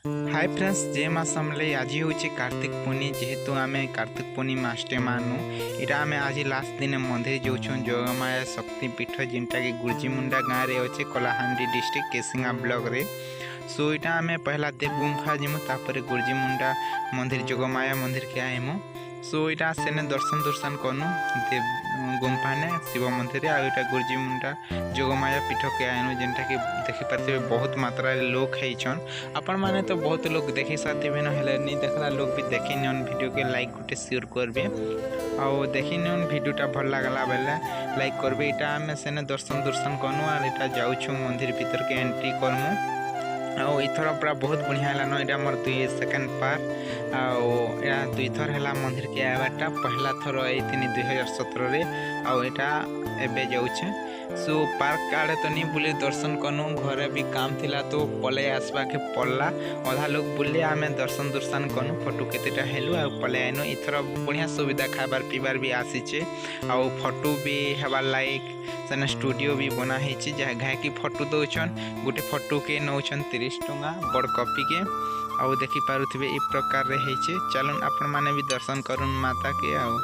Hi friends जय माँ समले आज हूँ कार्तिक पूर्णी जेहेतु आम कार्तिक पूर्णिमा आष्टे मानु इटा आम आज लास्ट दिन मंदिर जाऊँ जोगमाया शक्तिपीठ जिनटा कि गुर्जीमुंडा गाँव में अच्छे कलाहांडी डिस्ट्रिक्ट केसिंगा ब्लॉक रे। सो इटा आम पहला देव गुम्फा जीमु तापर गुर्जीमुंडा मंदिर जोगमाया मंदिर के आईमु। सो इटा सेने दर्शन करनु देव गुम्फा ने शिव मंदिर आटा गुर्जीमुंडा जोगमाया पीठ के आईनु जेनटा कि देखिपारे बहुत मात्रा लोक होन आपण मैंने तो बहुत लोग देखी साथी भी नहीं देखला लोग भी देखी नियन वीडियो के लाइक गोटे शेयर करबे आउ देखी नियन वीडियोटा भल लगला बेले लाइक करबे। इटा आम सेने दर्शन करनु और इटा जाऊँ मंदिर भीतर के एंट्री करमु आउ इथर पूरा बहुत बढ़िया है न इटा मोर 2 सेकेंड पार आउ या 2 थर है मंदिर के आवाटा पहला थर आई 2017 रे आउ इटा एबे जाऊे। सो पार्क आड़े तो नहीं बुले दर्शन कनु घरे भी काम थिला तो पले आसवा के पड़ला अधा लोग बुले आम दर्शन कनु फोटो केतेटा हेलु आ पले आइनु। इथर बढ़िया सुविधा खाबार पीबार भी आसीचे आउ फोटो भी हेबार लाइक सेने स्टूडियो भी बना है जहाँ घाय की फोटो दौन गोटे फोटो के नौन 30 टंका बड़ कॉपी के आउ देखी पारुथिबे ई प्रकार रे हेचे। चलन आपण माने भी दर्शन करुन माता के आउ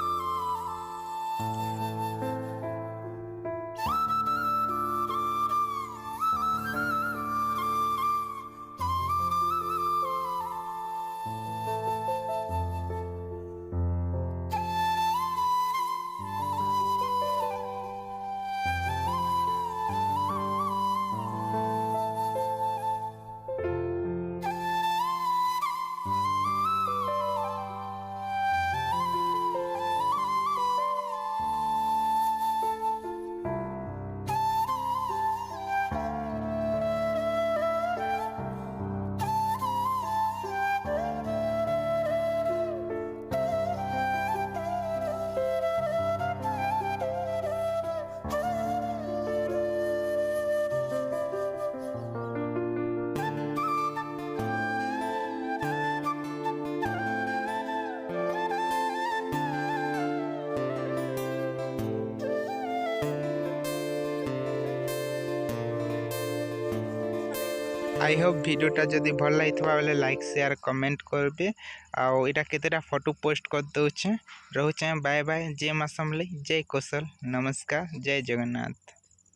आई होप वीडियोटा जदि भल लगी बेले लाइक शेयर कमेंट करबे आउ इटा केतेटा फोटो पोस्ट कर दउछे। रोचे बाय बाय जय माँ समले जय कौशल नमस्कार जय जगन्नाथ।